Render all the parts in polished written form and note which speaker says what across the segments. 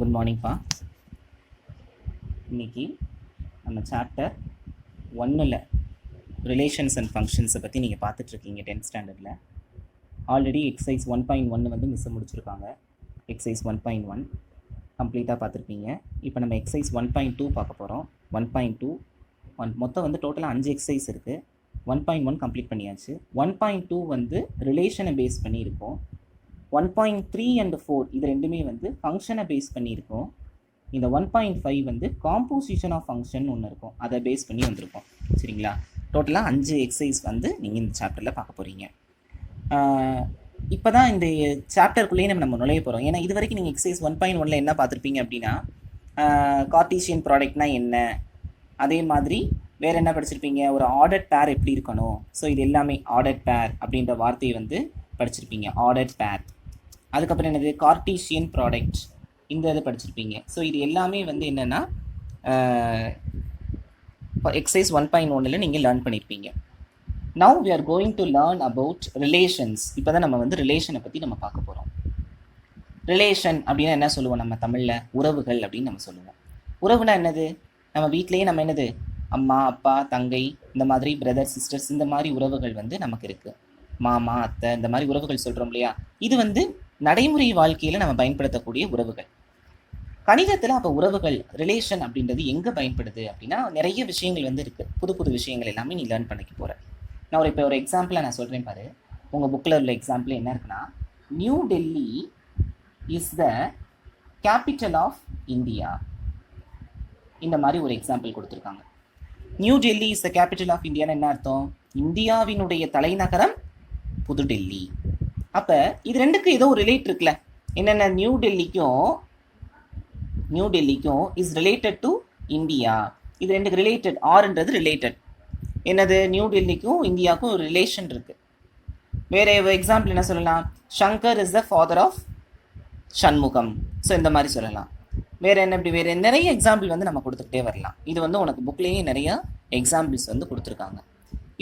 Speaker 1: Good மார்னிங்ப்பா. இன்னைக்கு நம்ம chapter 1ல் ரிலேஷன்ஸ் அண்ட் ஃபங்க்ஷன்ஸை பற்றி நீங்கள் பார்த்துட்ருக்கீங்க 10th ஸ்டாண்டர்டில். ஆல்ரெடி எக்ஸசைஸ் 1.1 வந்து மிஸ் முடிச்சிருக்காங்க. எக்ஸசைஸ் 1.1 கம்ப்ளீட்டாக பார்த்துருப்பீங்க. இப்போ நம்ம எக்ஸசைஸ் 1.2 பார்க்க போகிறோம். 1.2 மொத்தம் வந்து டோட்டலாக 5 எக்ஸசைஸ் இருக்குது. 1.1 கம்ப்ளீட் பண்ணியாச்சு. 1.2 வந்து ரிலேஷனை பேஸ் பண்ணி இருக்கும். 1.3 and 4 இது ரெண்டுமே வந்து ஃபங்க்ஷனை பேஸ் பண்ணியிருக்கோம். இந்த 1.5 வந்து காம்போசிஷன் ஆஃப் ஃபங்க்ஷன் ஒன்று இருக்கும், அதை பேஸ் பண்ணி வந்திருக்கோம். சரிங்களா? டோட்டலாக 5 எக்ஸசைஸ் வந்து நீங்கள் இந்த சாப்டரில் பார்க்க போகிறீங்க. இப்போ தான் இந்த சாப்டருக்குள்ளேயே நம்ம நுழைய போகிறோம். ஏன்னா இது வரைக்கும் நீங்கள் எக்ஸசைஸ் 1.1ல் என்ன பார்த்துருப்பீங்க அப்படின்னா, கார்ட்டீசியன் ப்ராடக்ட்னா என்ன, அதே மாதிரி வேறு என்ன படிச்சிருப்பீங்க, ஒரு ஆர்டர்ட் பேர் எப்படி இருக்கணும். ஸோ இது எல்லாமே ஆர்டர்ட் பேர் அப்படின்ற வார்த்தையை வந்து படிச்சிருப்பீங்க, ஆர்டர்ட் பேர். அதுக்கப்புறம் என்னது, கார்ட்டீசியன் ப்ராடக்ட், இந்த இது படிச்சிருப்பீங்க. ஸோ இது எல்லாமே வந்து என்னென்னா எக்ஸசைஸ் 1.1ல் நீங்கள் லேர்ன் பண்ணியிருப்பீங்க. Now we are going to learn about relations. இப்போ தான் நம்ம வந்து ரிலேஷனை பற்றி நம்ம பார்க்க போகிறோம். ரிலேஷன் அப்படின்னா என்ன சொல்லுவோம் நம்ம தமிழில், உறவுகள் அப்படின்னு நம்ம சொல்லுவோம். உறவுனா என்னது, நம்ம வீட்லேயே நம்ம என்னது, அம்மா அப்பா தங்கை, இந்த மாதிரி பிரதர் சிஸ்டர்ஸ், இந்த மாதிரி உறவுகள் வந்து நமக்கு இருக்குது. மாமா அத்தை, இந்த மாதிரி உறவுகள் சொல்கிறோம் இல்லையா. இது வந்து நடைமுறை வாழ்க்கையில் நம்ம பயன்படுத்தக்கூடிய உறவுகள். கணிதத்தில் அப்போ உறவுகள், ரிலேஷன் அப்படின்றது எங்கே பயன்படுது அப்படின்னா, நிறைய விஷயங்கள் வந்து இருக்குது. புது புது விஷயங்கள் எல்லாமே நீ லேர்ன் பண்ணிக்க போகிற. நான் இப்போ ஒரு எக்ஸாம்பிளாக நான் சொல்கிறேன் பாரு. உங்கள் புக்கில் உள்ள எக்ஸாம்பிள் என்ன இருக்குன்னா, New Delhi is the capital of India. இந்த மாதிரி ஒரு எக்ஸாம்பிள் கொடுத்துருக்காங்க. New Delhi is the capital of இந்தியான்னு என்ன அர்த்தம், இந்தியாவினுடைய தலைநகரம் புதுடெல்லி. அப்போ இது ரெண்டுக்கு ஏதோ ஒரு ரிலேட் இருக்குல்ல. என்னென்ன, நியூ டெல்லிக்கும் இஸ் ரிலேட்டட் டு இந்தியா. இது ரெண்டுக்கு ரிலேட்டட், ஆர்ன்றது ரிலேட்டட். என்னது, நியூ டெல்லிக்கும் இந்தியாவுக்கும் ஒரு ரிலேஷன் இருக்குது. வேறு எக்ஸாம்பிள் என்ன சொல்லலாம், Shankar is the father of Shanmugam. So இந்த மாதிரி சொல்லலாம். வேறு என்ன, இப்படி வேறு நிறைய எக்ஸாம்பிள் வந்து நம்ம கொடுத்துக்கிட்டே வரலாம். இது வந்து உனக்கு புக்லேயே நிறைய எக்ஸாம்பிள்ஸ் வந்து கொடுத்துருக்காங்க.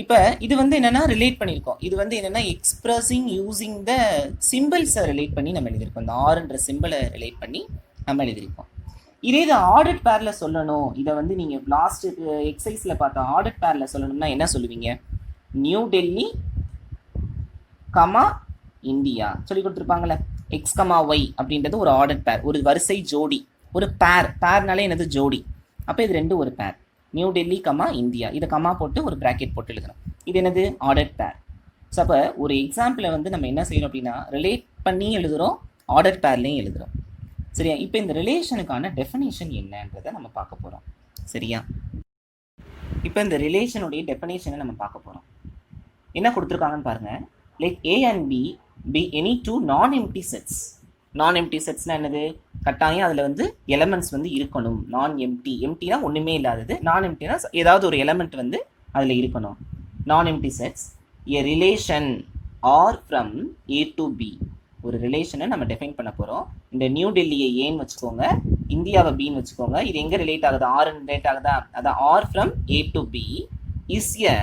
Speaker 1: இப்போ இது வந்து என்னென்னா ரிலேட் பண்ணியிருக்கோம். இது வந்து என்னென்னா எக்ஸ்பிரஸிங் யூஸிங் த சிம்பிள்ஸை ரிலேட் பண்ணி நம்ம எழுதியிருக்கோம். இந்த ஆர்ன்ற சிம்பிளை ரிலேட் பண்ணி நம்ம எழுதியிருக்கோம். இதே இது ஆர்டர்ட் பேரில் சொல்லணும். இதை வந்து நீங்கள் லாஸ்ட்டு எக்ஸசைஸில் பார்த்த ஆர்டர்ட் பேரில் சொல்லணும்னா என்ன சொல்லுவீங்க, நியூ டெல்லி கமா இந்தியா சொல்லி கொடுத்துருப்பாங்களே. எக்ஸ் கமா ஒய் அப்படின்றது ஒரு ஆர்டர்ட் பேர், ஒரு வரிசை ஜோடி, ஒரு பேர்னாலே என்னது, ஜோடி. அப்போ இது ரெண்டும் ஒரு பேர். நியூ டெல்லி கமா இந்தியா, இதை கமா போட்டு ஒரு ப்ராக்கெட் போட்டு எழுதணும். இது என்னது, ஆர்டர்ட் பேர். ஸோ அப்போ ஒரு எக்ஸாம்பிளை வந்து நம்ம என்ன செய்யறோம் அப்படின்னா, ரிலேட் பண்ணி எழுதுகிறோம், ஆர்டர்ட் பேர்லேயும் எழுதுகிறோம். சரியா? இப்போ இந்த ரிலேஷனுக்கான டெஃபினேஷன் என்னன்றதை நம்ம பார்க்க போகிறோம். சரியா? இப்போ இந்த ரிலேஷனுடைய டெஃபினேஷனை நம்ம பார்க்க போகிறோம். என்ன கொடுத்துருக்காங்கன்னு பாருங்கள். Like A and B any two non empty sets. Non empty செட்ஸ்னால் என்னது, கட்டாயம் அதில் வந்து எலமெண்ட்ஸ் வந்து இருக்கணும். நான் எம்டி, எம்டினா ஒன்றுமே இல்லாதது, நான் எம்டினா ஏதாவது ஒரு எலமெண்ட் வந்து அதில் இருக்கணும். Non empty sets a relation R from A to B. ஒரு ரிலேஷனை நம்ம டிஃபைன் பண்ண போகிறோம். இந்த நியூ டெல்லியை ஏன்னு வச்சுக்கோங்க, இந்தியாவை பின்னு வச்சுக்கோங்க. இது எங்கே ரிலேட் ஆகுது, ஆர்ன்னு ரிலேட் ஆகுதா. அதான் R from A to B is a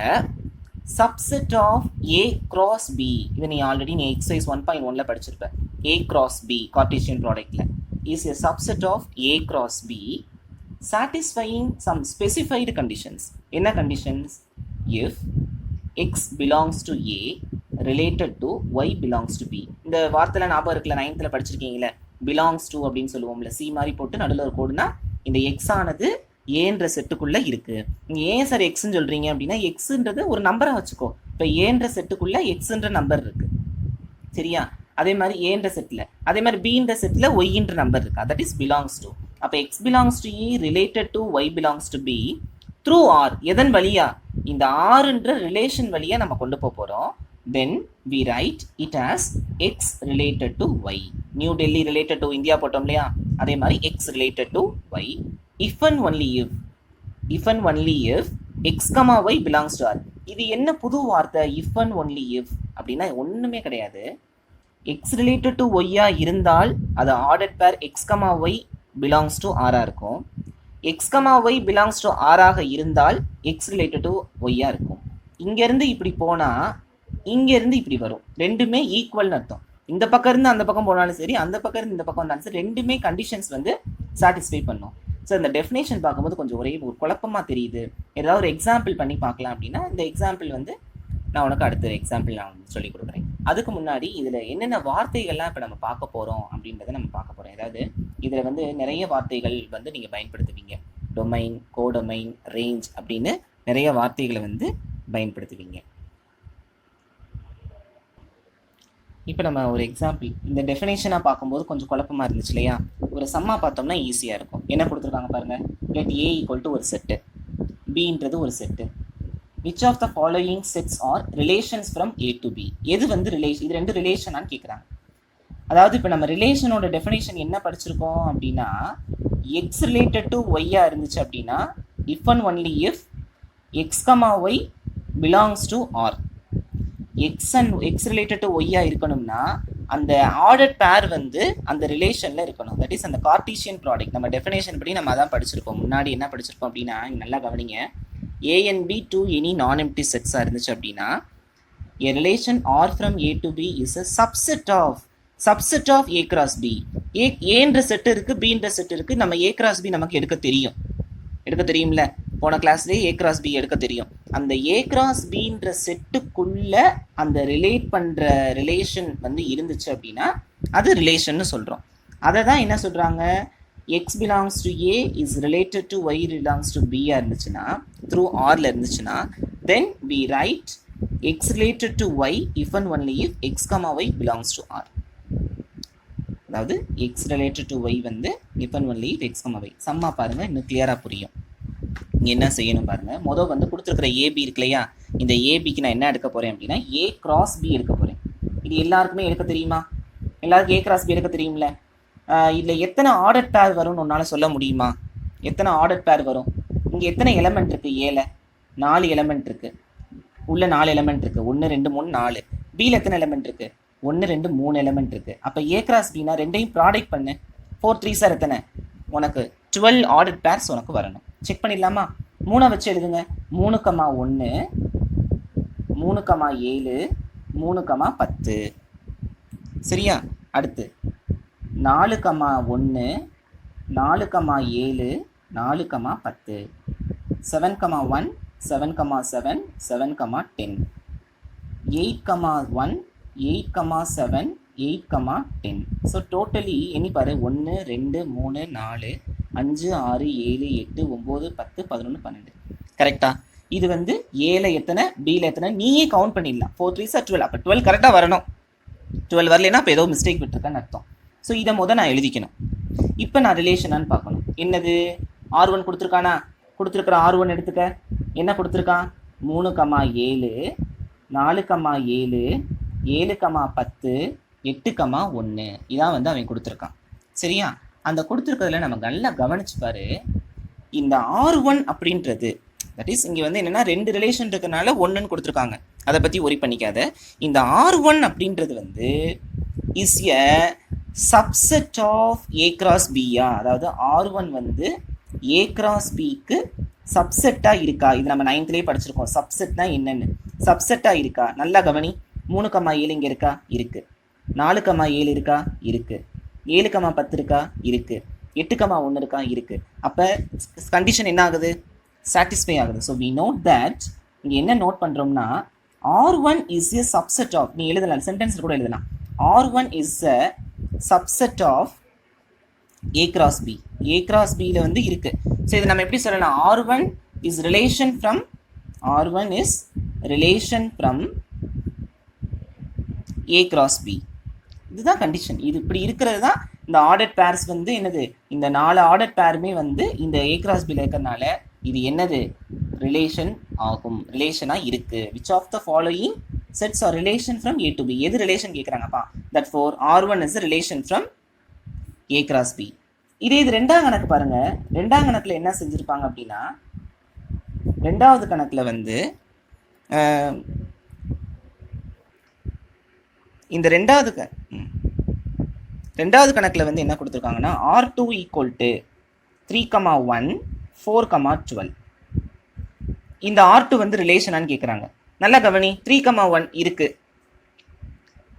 Speaker 1: subset of A cross B. இது நீ ஆல்ரெடி நீ எக்ஸசைஸ் 1.1ல் படிச்சிருப்பேன். ஏ கிராஸ் பி கார்ட்டீசியன் ப்ராடக்டில் is a subset of A cross B satisfying some specified conditions. என்ன conditions, if X belongs to A related to Y belongs to B. இந்த வார்த்தையில் ஞாபகம் இருக்குல்ல, 9th படிச்சிருக்கீங்களே, பிலாங்ஸ் டு அப்படின்னு சொல்லுவோம்ல, சி மாதிரி போட்டு நடுவில் ஒரு கோடுனா இந்த எக்ஸ் ஆனது ஏன்ற செட்டுக்குள்ளே இருக்குது. நீங்கள் ஏன் சார் எக்ஸ்ன்னு சொல்கிறீங்க அப்படின்னா, எக்ஸுன்றது ஒரு நம்பரை வச்சுக்கோ. இப்போ ஏன்ற செட்டுக்குள்ளே எக்ஸுன்ற நம்பர் இருக்குது. சரியா? அதே மாதிரி ஏன்ற செட்டில், அதே மாதிரி பின்ற செட்டில் ஒய்ன்ற நம்பர் இருக்குது. That is belongs to. அப்போ X belongs to A related to Y belongs to B through R. எதன் வழியா, இந்த ஆர்ன்ற ரிலேஷன் வழியாக நம்ம கொண்டு போகிறோம். Then we write it as x related to y. New Delhi related to India போட்டோம் இல்லையா, அதே மாதிரி x related to y. If and only if x, y belongs to R. இது என்ன புது வார்த்தை, if and only if அப்படின்னா ஒன்றுமே கிடையாது. x related to y இருந்தால் அது ஆர்டர்ட் பேர் x, y belongs to R இருக்கும். x, y belongs to R ஆக இருந்தால் x related to y இருக்கும். இங்கேருந்து இப்படி போனால் இங்கேருந்து இப்படி வரும். ரெண்டுமே ஈக்குவல்னு அர்த்தம். இந்த பக்கம் இருந்து அந்த பக்கம் போனாலும் சரி, அந்த பக்கம் இருந்து இந்த பக்கம் வந்தாலும் சரி, ரெண்டுமே கண்டிஷன்ஸ் வந்து சாட்டிஸ்ஃபை பண்ணும். ஸோ இந்த டெஃபினேஷன் பார்க்கும்போது கொஞ்சம் ஒரே ஒரு குழப்பமாக தெரியுது. ஏதாவது ஒரு எக்ஸாம்பிள் பண்ணி பார்க்கலாம் அப்படின்னா, இந்த எக்ஸாம்பிள் வந்து நான் உனக்கு அடுத்த எக்ஸாம்பிள் நான் சொல்லிக் கொடுக்குறேன். அதுக்கு முன்னாடி இதில் என்னென்ன வார்த்தைகள்லாம் இப்போ நம்ம பார்க்க போகிறோம் அப்படின்றத நம்ம பார்க்க போகிறோம். அதாவது இதில் வந்து நிறைய வார்த்தைகள் வந்து நீங்கள் பயன்படுத்துவீங்க. டொமைன், கோடொமைன், ரேஞ்ச் அப்படின்னு நிறைய வார்த்தைகளை வந்து பயன்படுத்துவீங்க. இப்போ நம்ம ஒரு எக்ஸாம்பிள் இந்த டெஃபினேஷனாக பார்க்கும்போது கொஞ்சம் குழப்பமாக இருந்துச்சு இல்லையா? ஒரு சம்மா பார்த்தோம்னா ஈஸியாக இருக்கும். என்ன கொடுத்துருக்காங்க பாருங்கள். லெட் ஏ ஈக்குவல் டு ஒரு செட்டு, பின்றது ஒரு set. Which of the following sets are relations from A to B? எது வந்து ரிலேஷன், இது ரெண்டு ரிலேஷனான்னு கேட்குறாங்க. அதாவது இப்போ நம்ம ரிலேஷனோட டெஃபினேஷன் என்ன படிச்சிருக்கோம் அப்படின்னா, எக்ஸ் ரிலேட்டட் டு ஒய்யா இருந்துச்சு அப்படின்னா if and only if X comma Y belongs to R. X related to ஒய்யா இருக்கணும்னா அந்த ஆர்டர் பேர் வந்து அந்த ரிலேஷனில் இருக்கணும். தட் இஸ் அந்த கார்டீசியன் ப்ராடக்ட். நம்ம டெஃபினேஷன் படி நம்ம அதான் படிச்சிருக்கோம். முன்னாடி என்ன படிச்சிருக்கோம் அப்படின்னா, நல்லா கவனிங்க, A and B to any non-empty sets இருந்துச்சு அப்படின்னா a relation R from A to B is a subset of A cross B. Aன்ற செட் இருக்கு, Bன்ற செட் இருக்கு. நம்ம A cross B நமக்கு எடுக்க தெரியும்ல, போன கிளாஸ்லேயே A cross B எடுக்க தெரியும். அந்த A cross Bன்ற செட்டுக்குள்ள அந்த ரிலேட் பண்ணுற ரிலேஷன் வந்து இருந்துச்சு அப்படின்னா அது ரிலேஷன்னு சொல்கிறோம். அதை தான் என்ன சொல்கிறாங்க, x belongs to A is related to y belongs to B இருந்துச்சுன்னா, through Rல இருந்துச்சுன்னா, then we write x related to y if and only if x comma y belongs to R. அதாவது x related to y வந்து if and only if x comma y. சம்மா பாருங்க, இன்னும் கிளியரா புரியும். இங்கே என்ன செய்யணும் பாருங்க. முதல் வந்து கொடுத்துருக்கிற ஏபி இருக்கு இல்லையா, இந்த ஏபிக்கு நான் என்ன எடுக்க போறேன் அப்படின்னா A cross B எடுக்க போறேன். இது எல்லாருக்குமே எடுக்க தெரியுமா? எல்லாருக்கும் A cross B எடுக்க தெரியும்ல? இதில் எத்தனை ஆர்டர் பேர் வரும்னு உன்னால் சொல்ல முடியுமா? எத்தனை ஆர்டர் பேர் வரும்? இங்கே எத்தனை எலமெண்ட் இருக்குது? ஏல 4 எலமெண்ட் இருக்குது. உள்ள 4 எலமெண்ட் இருக்குது. 1 2 3 4. பியில் எத்தனை எலமெண்ட் இருக்குது? 1 2 3 எலமெண்ட் இருக்குது. அப்போ ஏ கிராஸ் பின்னா ரெண்டையும் ப்ராடக்ட் பண்ணு. 4 3 சார் எத்தனை? உனக்கு 12 ஆர்டர் பேர்ஸ் உனக்கு வரணும். செக் பண்ணிடலாமா? 3 வச்சு எழுதுங்க. 3,1 3,7 3,10. சரியா? அடுத்து 4,1 4,7 4,10 7,1 7,7 7,10 8,1 8,7 8,10. ஸோ டோட்டலி எண்ணி பாரு, 1 2 3 4 5 6 7 8 9 10 11 12. கரெக்டா? இது வந்து ஏல எத்தனை, பியில் எத்தனை நீயே கவுண்ட் பண்ணிடலாம். 4 3 சார் 12. அப்போ 12 கரெக்டாக வரணும். 12 வரலைன்னா அப்போ ஏதோ மிஸ்டேக் விட்டுருக்கேன்னு அர்த்தம். ஸோ இதை நான் எழுதிக்கணும். இப்போ நான் ரிலேஷனான்னு பார்க்கணும். என்னது? R1 கொடுத்துருக்கானா? கொடுத்துருக்குற R1 எடுத்துக்க. என்ன கொடுத்துருக்கான்? 3,7 4,7 7,10 8,1. இதான் வந்து அவன் கொடுத்துருக்கான். சரியா? அந்த கொடுத்துருக்கிறதுல நம்ம நல்லா கவனிச்சு பாரு. இந்த R1 அப்படின்றது தட் இஸ் இங்கே வந்து என்னென்னா 2 ரிலேஷன் இருக்கிறனால 1ன்னு கொடுத்துருக்காங்க. அதை பற்றி ஒரி பண்ணிக்காத. இந்த R1 அப்படின்றது வந்து is a subset of A cross B. அதாவது R1 வந்து A cross Bக்கு சப்செட்டாக இருக்கா? இது நம்ம 9th படிச்சிருக்கோம். சப்செட்னா என்னன்னு. சப்செட்டாக இருக்கா? நல்லா கவனி. 3,7 இங்கே இருக்கா? இருக்கு. 4,7 இருக்கா? இருக்கு. 7,10 இருக்கா? இருக்கு. 8,1 இருக்கா? இருக்கு. அப்போ கண்டிஷன் என்ன ஆகுது? சாட்டிஸ்ஃபை ஆகுது. ஸோ வி நோட் தட் இங்கே என்ன நோட் பண்ணுறோம்னா R1 is a subset of, நீ எழுதலாம் சென்டென்ஸில் கூட எழுதலாம், R1 is a subset of A cross B. A cross Bயில் வந்து இருக்கு. ஸோ இதை நம்ம எப்படி சொல்லலாம்? R1 is relation from A cross B. இதுதான் கண்டிஷன். இது இப்படி இருக்கிறது தான் இந்த ஆர்டர் பேர்ஸ் வந்து என்னது? இந்த 4 ஆர்டர் பேருமே வந்து இந்த A cross Bயில் இருக்கிறதுனால இது என்னது? ரிலேஷன் ஆகும். ரிலேஷனாக இருக்கு. Which of the following sets are relation from A to B. எது ரிலேஷன் கேட்குறாங்கப்பா? That for R1 is relation from A cross B. இது ரெண்டாம் கணக்கு பாருங்க. ரெண்டாம் கணக்கில் என்ன செஞ்சுருப்பாங்க அப்படின்னா, ரெண்டாவது கணக்கில் வந்து இந்த ரெண்டாவது கணக்கில் வந்து என்ன கொடுத்துருக்காங்கன்னா R2 ஈக்குவல் டு 3,1 4,12. இந்த R2 வந்து ரிலேஷனான்னு கேட்குறாங்க. நல்லா கவனி. 3,1 இருக்கு.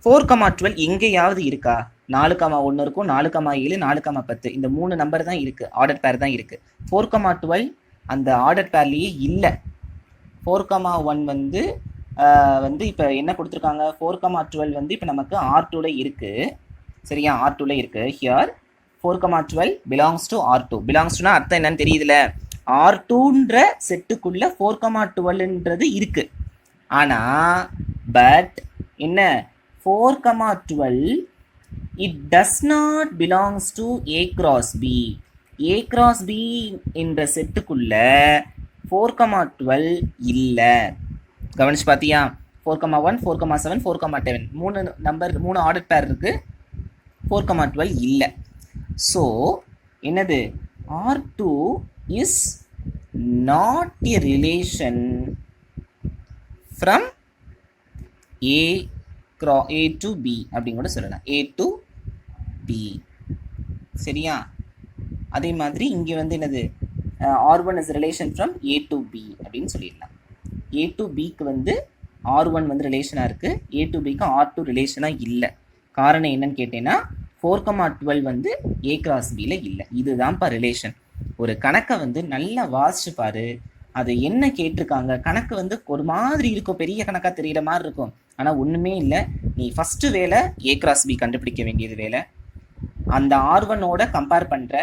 Speaker 1: 4,12 எங்கேயாவது இருக்கா? 4,1 இருக்கும், 4,7, 4,10 இந்த 3 நம்பர் தான் இருக்கு, ஆர்டர் பேர் தான் இருக்கு. 4,12 அந்த ஆர்டர் பேர்லேயே இல்லை. 4,1 வந்து இப்போ என்ன கொடுத்துருக்காங்க, 4,12 வந்து இப்போ நமக்கு R2ல இருக்கு. சரியா, R2ல இருக்கு. Here 4,12 belongs to R2. Belongs டுனா அர்த்தம் என்னன்னு தெரியுதுல, R2ன்ற செட்டுக்குள்ள 4,12ன்றது இருக்கு. ஆனா பட் என்ன, 4,12 it does not belongs to A cross B. A cross B என்ற செட்டுக்குள்ள 4,12 இல்ல. கவனிச்சு பாத்தியா? 4,1, 4,7, 4,10 மூணு ஆர்டர் பேர் இருக்கு, 4,12 இல்ல. ஸோ என்னது, R2 is not a relation from A to B அப்படின்னு கூட சொல்லலாம், A to B. சரியா? அதே மாதிரி இங்கே வந்து என்னது, R1 is relation from A to B அப்படின்னு சொல்லிடலாம். A to Bக்கு வந்து R1 வந்து ரிலேஷனாக இருக்குது, A to Bக்கு R2 ரிலேஷனாக இல்லை. காரணம் என்னன்னு கேட்டேன்னா 4,12 வந்து A cross Bல இல்லை. இதுதான்ப்பா ரிலேஷன். ஒரு கணக்கை வந்து நல்லா வாசிச்சு பாரு, அது என்ன கேட்டிருக்காங்க. கணக்கு வந்து ஒரு மாதிரி இருக்கும், பெரிய கணக்காக தெரிகிற மாதிரி இருக்கும், ஆனால் ஒன்றுமே இல்லை. நீ ஃபஸ்ட்டு வேலை A cross B கண்டுபிடிக்க வேண்டியது வேலை. அந்த R1ஓட கம்பேர் பண்ணுற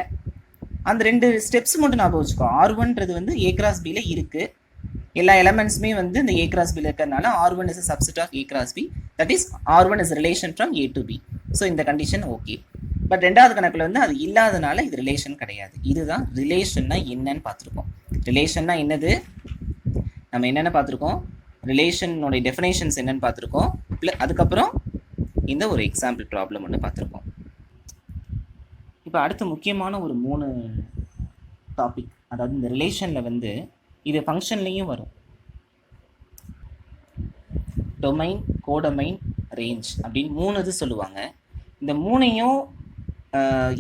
Speaker 1: அந்த 2 ஸ்டெப்ஸ் மட்டும் ஞாபகம் வச்சுக்கோ. R1ன்றது வந்து A cross Bல இருக்குது, எல்லா எலமெண்ட்ஸுமே வந்து இந்த A cross B இருக்கிறதுனால R1 is a subset of A cross B, that is R1 is a relation from A to B. So இந்த கண்டிஷன் ஓகே. பட் ரெண்டாவது கணக்கில் வந்து அது இல்லாதனால இது ரிலேஷன் கிடையாது. இதுதான் ரிலேஷன்னா என்னன்னு பார்த்துருக்கோம். ரிலேஷன்னா என்னது, நம்ம என்னென்ன பார்த்துருக்கோம், ரிலேஷனோட டெஃபினேஷன்ஸ் என்னன்னு பார்த்துருக்கோம், அதுக்கப்புறம் இந்த ஒரு எக்ஸாம்பிள் ப்ராப்ளம் ஒன்று பார்த்துருக்கோம். இப்போ அடுத்து முக்கியமான ஒரு 3 டாபிக், அதாவது இந்த ரிலேஷனில் வந்து இது ஃபங்க்ஷன்லேயும் வரும், டொமைன், கோடொமைன், ரேஞ்ச் அப்படின்னு 3 இது சொல்லுவாங்க. இந்த 3ஐயும்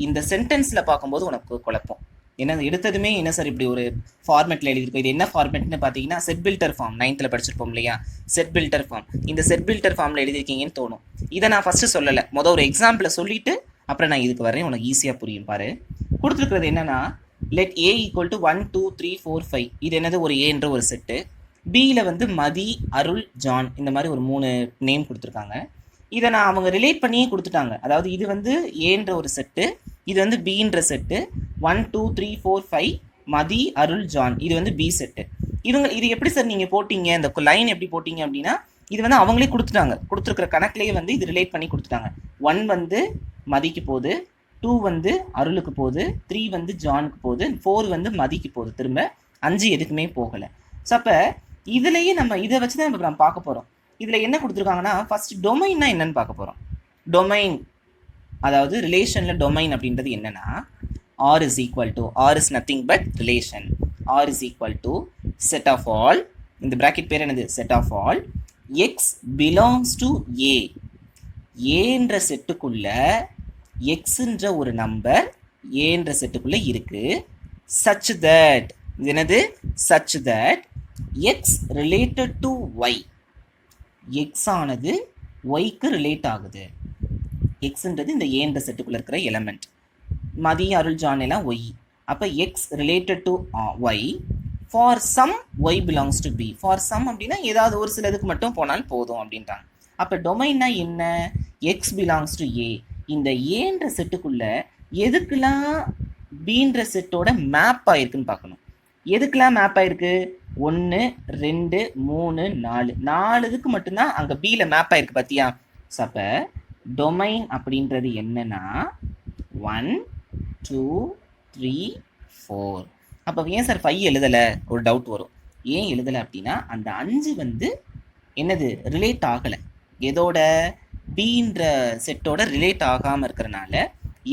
Speaker 1: இந்த சென்டென்ஸில் பார்க்கும்போது உனக்கு குழப்பம். ஏன்னா எடுத்ததுமே என்ன சார் இப்படி ஒரு ஃபார்மேட்டில் எழுதியிருக்கோம், இது என்ன ஃபார்மேட்னு பார்த்தீங்கன்னா செட் பில்டர் ஃபார்ம், 9th படிச்சிருப்போம் இல்லையா, செட் பில்டர் ஃபார்ம். இந்த செட் பில்டர் ஃபார்மில் எழுதியிருக்கீங்கன்னு தோணும். இதை நான் ஃபஸ்ட்டு சொல்லலை, ஒரு எக்ஸாம்பிளை சொல்லிவிட்டு அப்புறம் நான் இதுக்கு வரேன், உனக்கு ஈஸியாக புரியும் பாரு. கொடுத்துருக்கிறது என்னன்னா, let A equal to 1, 2, 3, 4, 5. இது என்னது, ஒரு ஏன்ற ஒரு செட்டு. பியில் வந்து மதி, அருள், ஜான் இந்த மாதிரி ஒரு 3 நேம் கொடுத்துருக்காங்க. இதை நான் அவங்க ரிலேட் பண்ணியே கொடுத்துட்டாங்க. அதாவது இது வந்து ஏன்ற ஒரு செட்டு, இது வந்து பின்ற செட்டு, 1, 2, 3, 4, 5 மதி, அருள், ஜான் இது வந்து பி செட்டு. இது எப்படி சார் நீங்கள் போட்டிங்க, இந்த லைன் எப்படி போட்டிங்க அப்படின்னா, இது வந்து அவங்களே கொடுத்துட்டாங்க, கொடுத்துருக்குற கணக்குலேயே வந்து இது ரிலேட் பண்ணி கொடுத்துட்டாங்க. 1 வந்து மதிக்கு போகுது, 2 வந்து அருளுக்கு போகுது, 3 வந்து ஜானுக்கு போகுது, 4 வந்து மதிக்கு போகுது, திரும்ப 5 எதுக்குமே போகலை. ஸோ அப்போ இதுலேயே நம்ம இதை வச்சு தான் இப்போ நம்ம பார்க்க போகிறோம். இதில் என்ன கொடுத்துருக்காங்கன்னா, ஃபர்ஸ்ட் டொமைன்னா என்னன்னு பார்க்க போகிறோம். டொமைன், அதாவது ரிலேஷனில் டொமைன் அப்படின்றது என்னன்னா, R is equal to, R is nothing but relation, R is equal to set of all, இந்த பிராக்கெட் பேர் என்னது, set of all x belongs to A. ஏன்ற செட்டுக்குள்ள எக்ஸ்ன்ற ஒரு நம்பர் ஏன்ற செட்டுக்குள்ள இருக்கு, such that, இது என்னது, such that x related to y, x ஆனது yக்கு ரிலேட் ஆகுது. எக்ஸ்ன்றது இந்த ஏன்ற செட்டுக்குள்ள இருக்கிற எலமெண்ட், மதி, அருள், ஜான் எல்லாம் y. அப்போ x related to y for some y belongs to b. for some அப்படின்னா ஏதாவது ஒரு சிலதுக்கு மட்டும் போனாலும் போதும் அப்படின்றாங்க. அப்போ டொமைன்னா என்ன, x belongs to a. இந்த ஏன்ற செட்டுக்குள்ள எதுக்கெல்லாம் பீன்ற செட்டோட மேப் ஆயிருக்குன்னு பார்க்கணும். எதுக்கெல்லாம் மேப் ஆயிருக்கு, 1, 2, 3, 4 இதுக்கு மட்டும்தான் அங்கே பியில் மேப் ஆயிருக்கு பார்த்தியா. ஸோ அப்போ டொமைன் அப்படின்றது என்னன்னா 1, 2, 3, 4. அப்போ ஏன் சார் 5 எழுதலை, ஒரு டவுட் வரும். ஏன் எழுதலை அப்படின்னா, அந்த 5 வந்து என்னது, ரிலேட் ஆகலை, எதோட, பீன்ற செட்டோட ரிலேட் ஆகாமல் இருக்கிறனால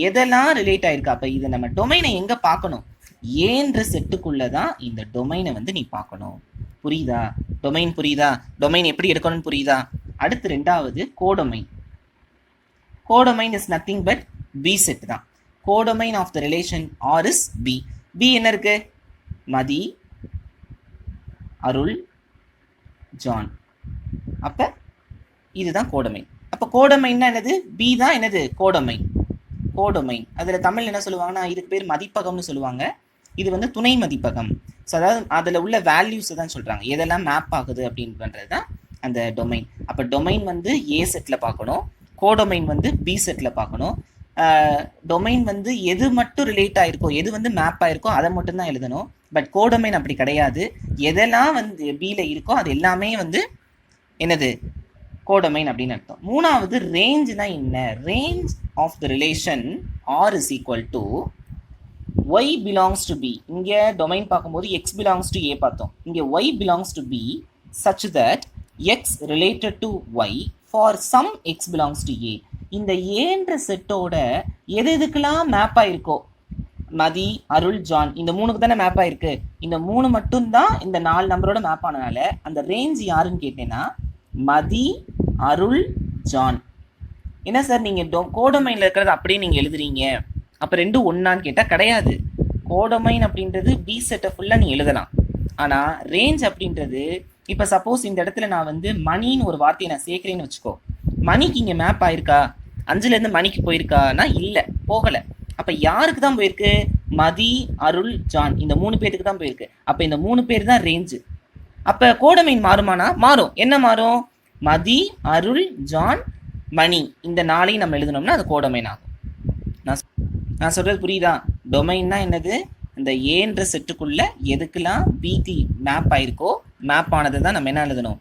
Speaker 1: எதெல்லாம் ரிலேட் ஆயிருக்கு. அப்போ இதை நம்ம டொமைனை எங்கே பார்க்கணும், ஏன்ற செட்டுக்குள்ளே தான் இந்த டொமைனை வந்து நீ பார்க்கணும். புரியுதா, டொமைன் புரியுதா, டொமைன் எப்படி எடுக்கணும்னு புரியுதா. அடுத்து ரெண்டாவது codomain. Codomain is nothing but B set தான். Codomain of the relation R is B. B என்ன இருக்கு, மதி, அருள், ஜான். அப்போ இதுதான் கோடொமைன். அப்போ கோடமைன்னா என்னது? பி தான் என்னது? கோடமைன். கோடொமைன். அதில் தமிழ் என்ன சொல்லுவாங்கன்னா, இதுக்கு பேர் மதிப்பகம்னு சொல்லுவாங்க. இது வந்து துணை மதிப்பகம். ஸோ அதாவது அதில் உள்ள வேல்யூஸ் தான் சொல்கிறாங்க, எதெல்லாம் மேப் ஆகுது அப்படின்றது தான் அந்த டொமைன். அப்போ டொமைன் வந்து ஏ செட்டில் பார்க்கணும், கோடொமைன் வந்து பி செட்டில் பார்க்கணும். டொமைன் வந்து எது மட்டும் ரிலேட் ஆகிருக்கோ, எது வந்து மேப் ஆகிருக்கோ அதை மட்டும்தான் எழுதணும். பட் கோடொமைன் அப்படி கிடையாது. எதெல்லாம் வந்து பியில் இருக்கோ அது எல்லாமே வந்து என்னது? கோடொமைன் அப்படின்னு அர்த்தம். மூணாவது ரேஞ்ச்னா என்ன? Range of the relation R is equal to y belongs to b. இங்கே டொமைன் பார்க்கும்போது x belongs to a பார்த்தோம். இங்கே y belongs to b such that x related to y for some x belongs to a. இந்த ஏன்ற செட்டோட எது எதுக்கெல்லாம் map ஆயிருக்கோ, மதி, அருள், John, இந்த மூணுக்கு தானே மேப் ஆயிருக்கு. இந்த மூணு மட்டும்தான் இந்த 4 நம்பரோட மேப் ஆனதுனால அந்த ரேஞ்ச் யாருன்னு கேட்டேன்னா மதி, அருள், ஜான். என்ன சார் நீங்கள் கோடொமைனில் இருக்கிறது அப்படியே நீங்கள் எழுதுறீங்க, அப்போ ரெண்டும் ஒன்றான்னு கேட்டால் கிடையாது. கோடொமைன் அப்படின்றது பி செட்டை ஃபுல்லாக நீ எழுதலாம். ஆனால் ரேஞ்ச் அப்படின்றது, இப்போ சப்போஸ் இந்த இடத்துல நான் வந்து மணின்னு ஒரு வார்த்தையை நான் சேர்க்குறேன்னு வச்சுக்கோ, மணிக்கு இங்கே மேப் ஆயிருக்கா? 5லேருந்து மணிக்கு போயிருக்கானா? இல்லை, போகலை. அப்போ யாருக்கு தான் போயிருக்கு? மதி, அருள், ஜான், இந்த 3 பேருக்கு தான் போயிருக்கு. அப்போ இந்த 3 பேர் தான் ரேஞ்சு. அப்போ கோடொமைன் மாறுமானா? மாறும். என்ன மாறும்? மதி, அருள், ஜான், மணி, இந்த 4ஐயும் நம்ம எழுதணும்னா அது கோடொமைன் ஆகும். நான் சொல்கிறது புரியுதா? டொமைன்னா என்னது? இந்த ஏன்ற செட்டுக்குள்ள எதுக்கெல்லாம் பிக்கு மேப் ஆயிருக்கோ, மேப் ஆனதை தான் நம்ம என்ன எழுதணும்?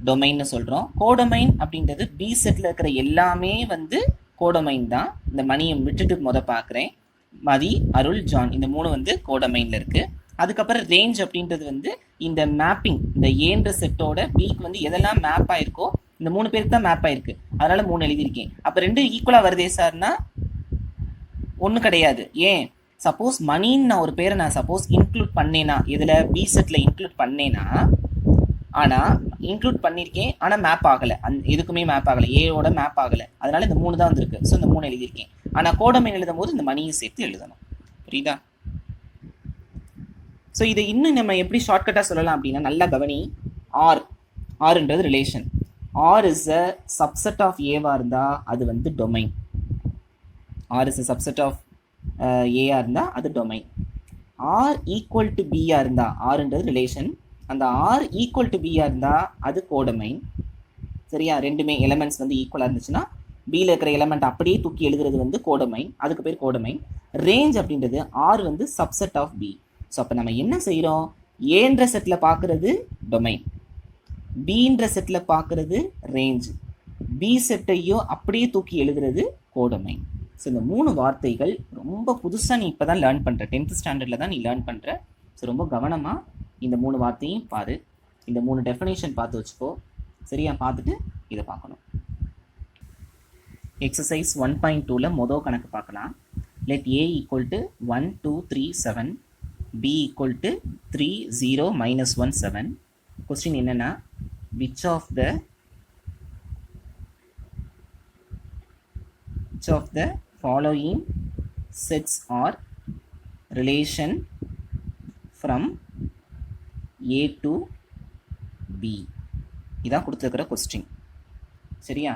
Speaker 1: டொமைன்னு சொல்கிறோம். கோடொமைன் அப்படின்றது பி செட்டில் இருக்கிற எல்லாமே வந்து கோடொமைன் தான். இந்த மணியை விட்டுட்டு பார்க்குறேன். மதி, அருள், ஜான், இந்த 3 வந்து கோடொமைனில் இருக்குது. அதுக்கப்புறம் ரேஞ்ச் அப்படின்றது வந்து இந்த மேப்பிங், இந்த ஏன்ற செட்டோட பிக்கு வந்து எதெல்லாம் மேப் ஆயிருக்கோ, இந்த 3 பேருக்கு தான் மேப் ஆயிருக்கு, அதனால 3 எழுதியிருக்கேன். அப்போ 2 ஈக்குவலாக வருதே சார்னா ஒன்றும் கிடையாது. ஏன்? சப்போஸ் மணின்னு நான் ஒரு பேரை நான் சப்போஸ் இன்க்ளூட் பண்ணேன்னா, இதில் பி செட்டில் இன்க்ளூட் பண்ணேன்னா, ஆனால் இன்க்ளூட் பண்ணியிருக்கேன், ஆனால் மேப் ஆகலை, எதுக்குமே மேப் ஆகலை, ஏயோட மேப் ஆகலை, அதனால இந்த 3 தான் வந்திருக்கு. ஸோ இந்த 3 எழுதியிருக்கேன். ஆனால் கோடொமைன் எழுதும் போது இந்த மணியை சேர்த்து எழுதணும். புரியுதா? ஸோ இதை இன்னும் நம்ம எப்படி ஷார்ட்கட்டாக சொல்லலாம் அப்படின்னா, நல்லா கவனி. ஆர்ன்றது relation. R is a subset of ஏவாக இருந்தால் அது வந்து domain. R is a subset of ஏஆ இருந்தால் அது டொமைன். ஆர் ஈக்குவல் டு பியாக இருந்தால், ஆர்ன்றது ரிலேஷன், அந்த ஆர் ஈக்குவல் டு பியாக இருந்தால் அது கோடொமைன். சரியா? ரெண்டுமே எலமெண்ட்ஸ் வந்து ஈக்குவலாக இருந்துச்சுன்னா பியில் இருக்கிற எலமெண்ட் அப்படியே தூக்கி எழுதுறது வந்து கோடொமைன், அதுக்கு பேர் கோடொமைன். ரேஞ்ச் அப்படின்றது ஆர் வந்து சப்செட் ஆஃப் பி. ஸோ அப்போ நம்ம என்ன செய்கிறோம்? ஏன்ற செட்டில் பார்க்குறது டொமைன், பின்ற செட்டில் பார்க்குறது ரேஞ்ச், பி செட்டையும் அப்படியே தூக்கி எழுதுறது கோடொமைன். ஸோ இந்த 3 வார்த்தைகள் ரொம்ப புதுசாக நீ இப்போ தான் லேர்ன் பண்ணுற, 10th ஸ்டாண்டர்டில் தான் நீ லேர்ன் பண்ணுற. ஸோ ரொம்ப கவனமாக இந்த 3 வார்த்தையும் பாரு, இந்த 3 டெஃபினேஷன் பார்த்து வச்சுக்கோ. சரியா? பார்த்துட்டு இதை பார்க்கணும். எக்ஸசைஸ் 1.2ல் மொதல் கணக்கு பார்க்கலாம். Let A equal to 1 2 3 7, B equal to 3 0 -1 7. Question என்னென்னா, which of the following sets are relation from A to B? இதான் கொடுத்துருக்கிற கொஸ்டின். சரியா?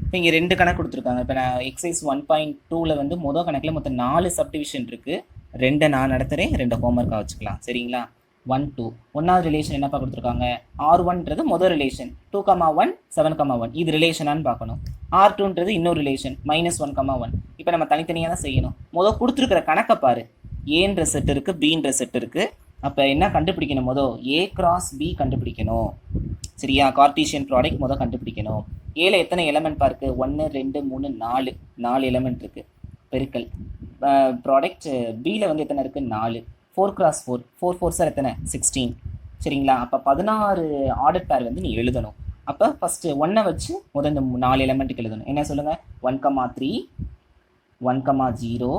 Speaker 1: இப்போ இங்கே 2 கணக்கு கொடுத்துருக்காங்க. இப்போ நான் எக்ஸசைஸ் 1.2ல் வந்து மொதல் கணக்கில் மொத்தம் 4 சப்டிவிஷன் இருக்குது. 2 நான் நடத்துகிறேன், 2 ஹோம்ஒர்க்காக வச்சுக்கலாம். சரிங்களா? 1 2 ஒன்றாவது ரிலேஷன் என்னப்பா கொடுத்துருக்காங்க? R1ன்றது மொதல் ரிலேஷன், 2,1 7,1, இது ரிலேஷனான்னு பார்க்கணும். R2ன்றது இன்னொரு ரிலேஷன், -1,1. இப்போ நம்ம தனித்தனியாக தான் செய்யணும். மொதல் கொடுத்துருக்கிற கணக்கை பாரு. ஏன்ற செட் இருக்குது, பின்ற செட் இருக்குது. அப்போ என்ன கண்டுபிடிக்கணும்? மொதல் A cross B கண்டுபிடிக்கணும். சரியா? கார்டீசியன் ப்ராடக்ட் மொதல் கண்டுபிடிக்கணும். ஏல எத்தனை எலமெண்ட் பாருக்கு? 1 2 3 4 எலமெண்ட் இருக்குது. பெருக்கல் ப்ராடக்ட் பியில் வந்து எத்தனை இருக்குது? 4. 4 cross 4, 4 4 சார் எத்தனை? 16. சரிங்களா? அப்போ 16 ஆர்டர் பேர் வந்து நீ எழுதணும். அப்போ ஃபஸ்ட்டு 1 வச்சு முதல் இந்த 4 எலமெண்ட்டுக்கு எழுதணும். என்ன சொல்லுங்கள்? 1,3 1,0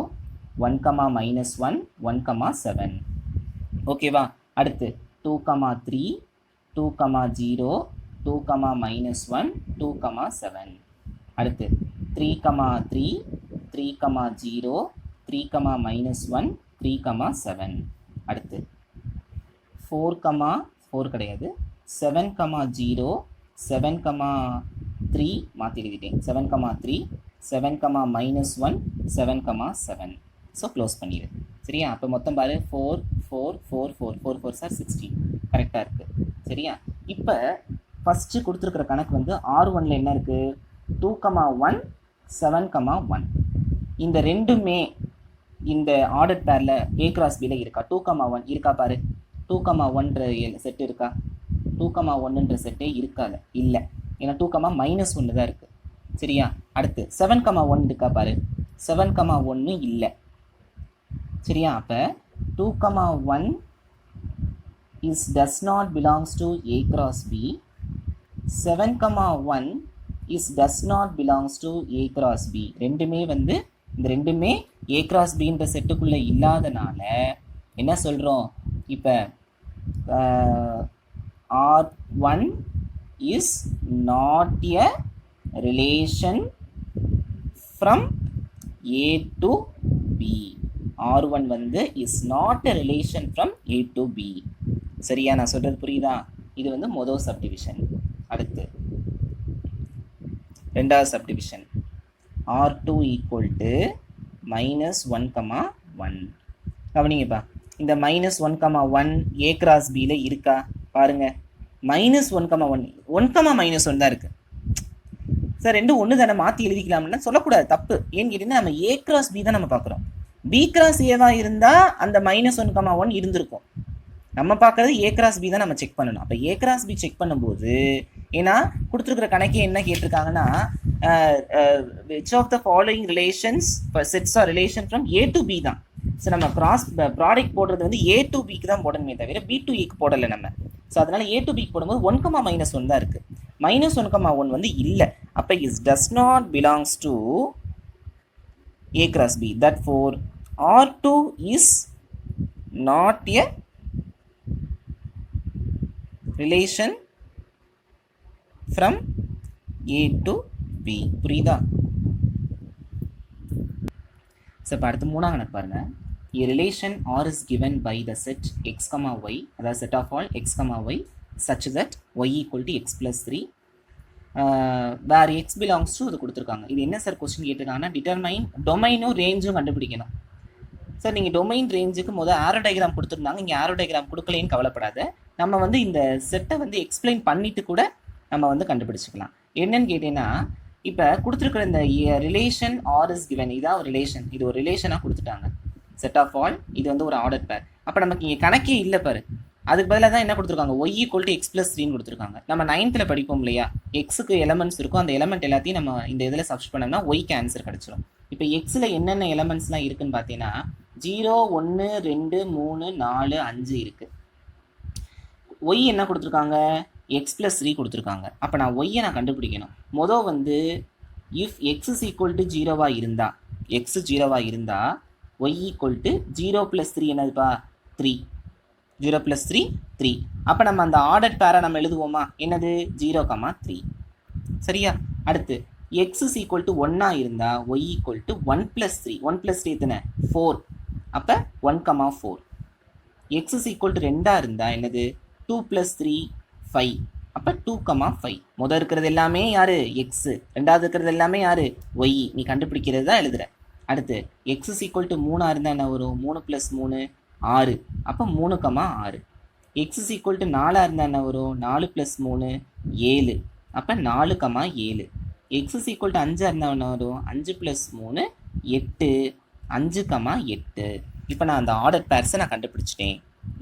Speaker 1: 1,-1 1,7. ஓகேவா? அடுத்து 2,3 2,0 2,-1 2,7. அடுத்து 3,3 3,0 3,-1 3,7. அடுத்து 4, 4 கிடையாது, 7,0 7,3 மாற்றி எழுதிட்டேன். 7,3, 7,-1, 7,7. ஸோ க்ளோஸ் பண்ணிடு. சரியா? அப்போ மொத்தம் பாரு 4 4 4 4 4 4 சார் 16 கரெக்டாக இருக்குது. சரியா? இப்போ ஃபஸ்ட்டு கொடுத்துருக்குற கணக்கு வந்து R1ல் என்ன இருக்குது? 2,1 7,1. இந்த ரெண்டுமே இந்த ஆர்டர் பேரில் A cross Bல இருக்கா? 2,1 இருக்கா பாரு. 2,1ன்ற செட்டு இருக்கா? 2,1ன்ற செட்டே இருக்காது. இல்லை, ஏன்னா 2,-1 தான் இருக்குது. சரியா? அடுத்து 7,1 இருக்கா பாரு. 7,1 இல்லை. சரியா? அப்போ 2,1 does not belongs to A cross B. 7,1 does not belongs to A cross B. ரெண்டுமே வந்து இந்த ரெண்டுமே A cross Bன்ற செட்டுக்குள்ளே இல்லாதனால என்ன சொல்கிறோம்? இப்போ R1 is not a relation from A to B. R1 வந்து is not a relation from A to B. சரியா? நான் சொல்கிறது புரியுதா? இது வந்து முதல் சப்டிவிஷன். அடுத்து ரெண்டாவது சப்டிவிஷன் R2 ஈக்குவல் டு -1,1. கவனிங்கப்பா, இந்த -1,1 A cross Bல இருக்கா பாருங்க. -1,1 1,-1 தான் இருக்குது சார். ரெண்டும் ஒன்று தானே, மாற்றி எழுதிக்கலாம்னா சொல்லக்கூடாது, தப்பு. ஏன்னு கேட்டிங்கன்னா நம்ம A cross B தான் நம்ம பார்க்குறோம். B cross Aவா இருந்தால் அந்த -1,1 இருந்திருக்கும். நம்ம பார்க்குறது A cross B தான் நம்ம செக் பண்ணணும். அப்போ A cross B செக் பண்ணும்போது, ஏன்னா கொடுத்துருக்குற கணக்கே என்ன கேட்டிருக்காங்கன்னா, which of the following relations sets or relation from A to B தான். ஸோ நம்ம கிராஸ் ப்ராடக்ட் போடுறது வந்து A to Bக்கு தான் போடணுமே தவிர B to Aக்கு போடலை நம்ம. ஸோ அதனால் A to Bக்கு போடும்போது 1,-1 தான் இருக்குது. -1,1 வந்து இல்லை. அப்போ is does not belongs to A cross B. Therefore R2 is not a relation from A to B. புரியுதா? ஸோ இப்போ அடுத்து மூணாம் கணக்கு பாருங்க. A relation R is given by the set x, y, அதாவது set of all x, y such that y equal to x plus 3 where x belongs to இது கொடுத்துருக்காங்க. இது என்ன சார் கொஸ்டின் கேட்டிருக்காங்கன்னா, டிட்டர்மைன் டொமைனும் ரேஞ்சும் கண்டுபிடிக்கணும். சார் நீங்கள் டொமைன் ரேஞ்சுக்கு முதல் ஆரோ diagram கொடுத்துருந்தாங்க, இங்கே ஆரோ டயக்ராம் கொடுக்கலேன்னு கவலைப்படாத. நம்ம வந்து இந்த செட்டை வந்து எக்ஸ்பிளைன் பண்ணிவிட்டு கூட நம்ம வந்து கண்டுபிடிச்சிக்கலாம். என்னன்னு கேட்டீங்கன்னா, இப்போ கொடுத்துருக்குற இந்த ரிலேஷன் R is given, இதான் ஒரு ரிலேஷன். இது ஒரு ரிலேஷனாக கொடுத்துட்டாங்க. செட் ஆஃப் ஆல், இது வந்து ஒரு ஆர்டர் பேர். அப்போ நமக்கு இங்கே கணக்கே இல்லை பாரு. அதுக்கு பதிலாக தான் என்ன கொடுத்துருக்காங்க? y equal to x plus 3 கொடுத்துருக்காங்க. நம்ம 9th படிப்போம் இல்லையா, எக்ஸுக்கு எலமெண்ட்ஸ் இருக்கும். அந்த எலமெண்ட் எல்லாத்தையும் நம்ம இந்த இதில் சப்ஸ்ட் பண்ணோம்னா ஒய்க்கு ஆன்சர் கிடச்சிரும். இப்போ எக்ஸில் என்னென்ன எலமெண்ட்ஸ்லாம் இருக்குன்னு பார்த்தீங்கன்னா 0 1 2 3 4 5 இருக்குது. ஒய் என்ன கொடுத்துருக்காங்க? எக்ஸ் ப்ளஸ் 3 கொடுத்துருக்காங்க. அப்போ நான் ஒய்யை நான் கண்டுபிடிக்கணும். மொதல் வந்து if X is equal to 0வாக இருந்தால், எக்ஸ் 0வாக இருந்தால் ஒய் ஈக்குவல் டு 0 + 3 என்னதுப்பா? 3. 0 + 3 3. அப்போ நம்ம அந்த ஆர்டர் பேரை நம்ம எழுதுவோமா? என்னது? 0,3. சரியா? அடுத்து எக்ஸ் இஸ் ஈக்குவல் டு 1ஆக இருந்தால் ஒய் ஈக்குவல் டு 1 + 3. 1 + 3 எத்தனை? 4. அப்போ 1,4. எக்ஸ் இஸ் ஈக்குவல் டு 2ஆக இருந்தால் என்னது? 2 + 3 5. அப்போ 2,5. முதல் இருக்கிறது எல்லாமே யார்? எக்ஸு. ரெண்டாவது இருக்கிறது எல்லாமே யார்? ஒய். நீ கண்டுபிடிக்கிறது தான் எழுதுகிற. அடுத்து எக்ஸ் இஸ் ஈக்குவல் டு 3ஆக இருந்தால் என்ன வரும்? 3 + 3 6. அப்போ 3,6. எக்ஸ் இஸ் ஈக்குவல் டு 4ஆக இருந்தால் என்ன வரும்? 4 + 3 7. அப்போ 4,7. எக்ஸ் இஸ் ஈக்குவல் டு 5ஆக இருந்தால் என்ன வரும்? 5 + 3 8. 5,8. இப்போ நான் அந்த ஆர்டர் பேர்ஸை நான் கண்டுபிடிச்சிட்டேன்.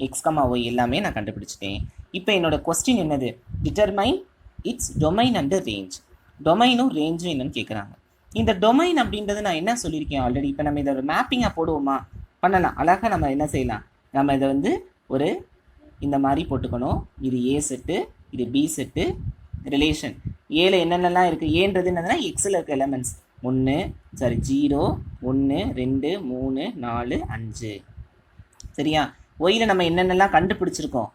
Speaker 1: எக்ஸ், ஒய் எல்லாமே நான் கண்டுபிடிச்சிட்டேன். இப்போ என்னோட கொஸ்டின் என்னது? Determine its domain and range. டொமைனும் ரேஞ்சும் என்னன்னு கேட்குறாங்க. இந்த டொமைன் அப்படின்றது நான் என்ன சொல்லியிருக்கேன் ஆல்ரெடி. இப்போ நம்ம இதை ஒரு மேப்பிங்காக போடுவோமா? பண்ணலாம். அழகாக நம்ம என்ன செய்யலாம்? நம்ம இதை வந்து ஒரு இந்த மாதிரி போட்டுக்கணும். இது ஏ செட்டு, இது பி செட்டு, ரிலேஷன் ஏல என்னென்னலாம் இருக்குது? ஏன்றது என்னதுன்னா எக்ஸில் இருக்க எலமெண்ட்ஸ் 0 1 2 3 4 5. சரியா? ஒய்யில் நம்ம என்னென்னலாம் கண்டுபிடிச்சிருக்கோம்?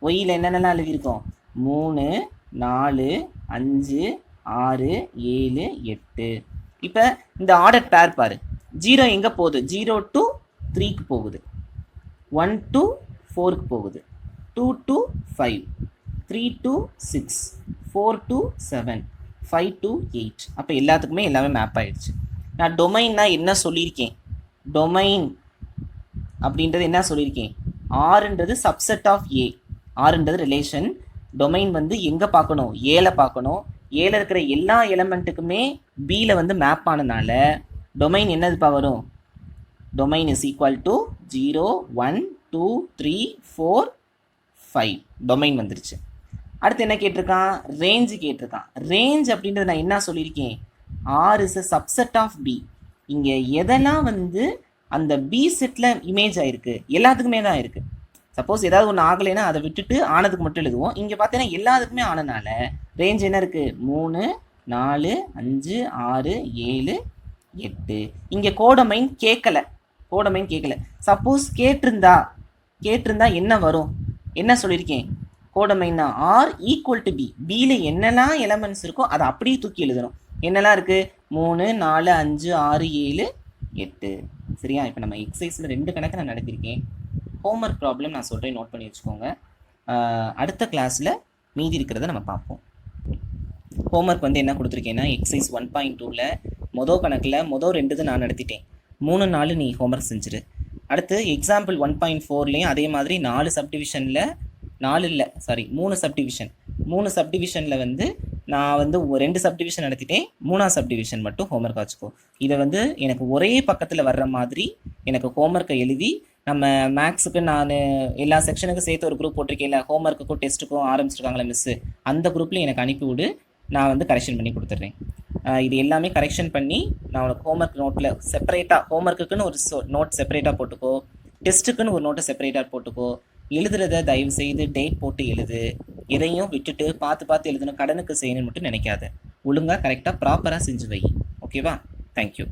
Speaker 1: ஒய்யில் என்னென்னலாம் எழுதியிருக்கோம்? 3 4 5 6 7 8. இப்போ இந்த ஆர்டர் பேர் பாரு. 0 எங்கே போகுது? 0 to 3க்கு போகுது, 1 to 4க்கு போகுது, 2 to 5, 3 to 6, 4 to 7, 5 to 8. அப்போ எல்லாத்துக்குமே எல்லாமே மேப் ஆயிடுச்சு. நான் டொமைன்னா என்ன சொல்லியிருக்கேன்? டொமைன் அப்படின்றது என்ன சொல்லியிருக்கேன்? ஆறுன்றது சப்செட் ஆஃப் ஏ. ஆறுன்றது ரிலேஷன். டொமைன் வந்து எங்கே பார்க்கணும்? ஏல பார்க்கணும். ஏல இருக்கிற எல்லா எலமெண்ட்டுக்குமே பியில் வந்து மேப் ஆனதுனால டொமைன் என்னதுப்பா வரும்? Domain is equal to 0, 1, 2, 3, 4, 5. Domain வந்துருச்சு. அடுத்து என்ன கேட்டிருக்கான்? ரேஞ்சு கேட்டிருக்கான். ரேஞ்ச் அப்படின்றது நான் என்ன சொல்லியிருக்கேன்? R is a subset of B. இங்கே எதெல்லாம் வந்து அந்த பி செட்டில் இமேஜ் ஆயிருக்கு? எல்லாத்துக்குமே தான் இருக்குது. சப்போஸ் ஏதாவது ஒன்று ஆகலைன்னா அதை விட்டுட்டு ஆனதுக்கு மட்டும் எழுதுவோம். இங்கே பார்த்தீங்கன்னா எல்லாத்துக்குமே ஆனதுனால ரேஞ்ச் என்ன இருக்குது? 3, 4, 5, 6, 7, 8. இங்கே கோடமைன் கேட்கலை. கோடமைன் கேட்கல. சப்போஸ் கேட்டிருந்தா என்ன வரும்? என்ன சொல்லியிருக்கேன்? கோடமைன்னா ஆர் ஈக்குவல் டு பி. பியில் என்னெல்லாம் எலமெண்ட்ஸ் இருக்கோ அதை அப்படியே தூக்கி எழுதணும். என்னெல்லாம் இருக்குது? 3, 4, 5, 6, 7, 8. சரியா? இப்போ நம்ம எக்ஸசைஸில் 2 கணக்கு நான் நடத்தியிருக்கேன். ஹோம்ஒர்க் ப்ராப்ளம் நான் சொல்கிறேன், நோட் பண்ணி வச்சுக்கோங்க. அடுத்த கிளாஸில் மீதி இருக்கிறத நம்ம பார்ப்போம். ஹோம்ஒர்க் வந்து என்ன கொடுத்துருக்கேன்னா, எக்ஸசைஸ் 1.2ல் மொதல் கணக்கில் மொதல் 2 நான் நடத்திட்டேன். 3, 4 நீ ஹோம்ஒர்க் செஞ்சிரு. அடுத்து எக்ஸாம்பிள் 1.4லேயும் அதே மாதிரி 3 சப்டிவிஷனில் வந்து நான் வந்து 2 சப்டிவிஷன் நடத்திட்டேன். 3ஆம் சப்டிவிஷன் மட்டும் ஹோம்ஒர்க் வச்சுக்கோ. இதை வந்து எனக்கு ஒரே பக்கத்தில் வர்ற மாதிரி எனக்கு ஹோம்ஒர்க்கை எழுதி, நம்ம மேக்ஸுக்கு நான் எல்லா செக்ஷனுக்கும் சேர்த்து ஒரு குரூப் போட்டிருக்கேன், ஹோம்ஒர்க்குக்கும் டெஸ்ட்டுக்கும் ஆரம்பிச்சிருக்காங்களே மிஸ்ஸு, அந்த குரூப்பில் எனக்கு அனுப்பிவிடு. நான் வந்து கரெக்ஷன் பண்ணி கொடுத்துட்றேன். இது எல்லாமே கரெக்ஷன் பண்ணி நான் உனக்கு ஹோம்ஒர்க் நோட்டில் செப்பரேட்டாக, ஹோம்ஒர்க்குன்னு ஒரு நோட் செப்பரேட்டாக போட்டுக்கோ, டெஸ்ட்டுக்குன்னு ஒரு நோட்டை செப்பரேட்டாக போட்டுக்கோ. எழுதுறத தயவு செய்து டேட் போட்டு எழுது. எதையும் விட்டுட்டு பார்த்து எழுதணும், கடனுக்கு செய்யணும்னு மட்டும் நினைக்காத. ஒழுங்காக கரெக்டாக ப்ராப்பராக செஞ்சு வை. ஓகேவா? தேங்க்யூ.